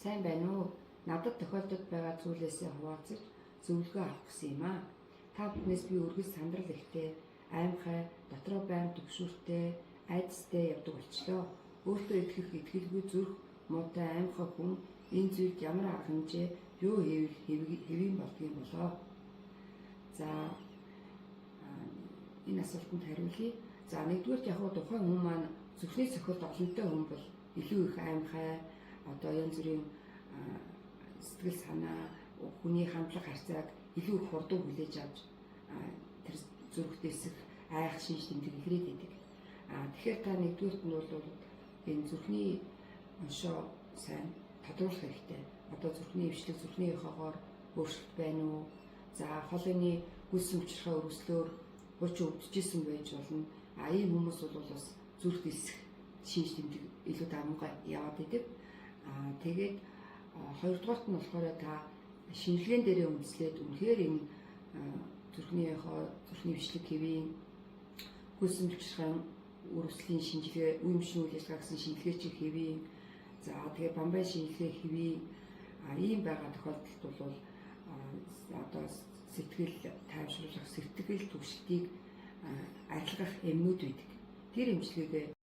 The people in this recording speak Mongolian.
сайн байна уу? Надад тохиолдод байгаа зүйлээсээ хуваалцаж зөвлөгөө авах гэсэн юм аа. Та бүхнээс би үргэлж сандрал ихтэй, аимхай, дотроо байнга төгшүүртэй, айдастай явдаг болчлоо. Өөртөө итгэх итгэлгүй зүрх, муутай аимхай хүн энэ зүйлд ямар арга хэмжээ юу хийвэл хэвийн болдгийг болоо. За энэ асуултанд хариулъя. За нэгдүгээр яг тухайн хүн маань зүрхний цохилт олонтой хүн бол илүү их аимхай, одоо янз бүрийн сэтгэл санаа, хүний хандлага харьцааг илүү их хурдан хүлээж авч тэр зүрхтээсэх айх шинж тэмдэг илрээд байдаг. Тэгэхээр та нэгдүгээрт нь бол энэ зүрхний оншоо сайн тодруулах хэрэгтэй. Одоо зүрхний эвшлэг, зүрхний хогоор өөрчлөлт байна уу? За хоолойны гүйлсэн хүчрхай өргөслөөр хуч өвдөжсэн байж болно. Ийм хүмүүс бол бас зүрх дэсэх шинж тэмдэг илүү давмгай яваад идэг. Тэгээд хоёрдугаарт нь болохоор та шинжилгээнд дээрээ үндэслээд үнэхээр энэ зүрхний эвшлэг хэвийн гүйлсэн хүчрхай өргөслийн шинжилгээ, үеимшин үйл ажиллагаа гэсэн шинжилгээ чи хэвийн, за тэгээд бамбай шинжилгээ хэвийн ийм байгаа тохиолдолд бол одоо сэтгэл тайвшруулах, сэтгэл түгшилтийг арилгах эмнүүд байдаг. Тэр эмчилгээгээ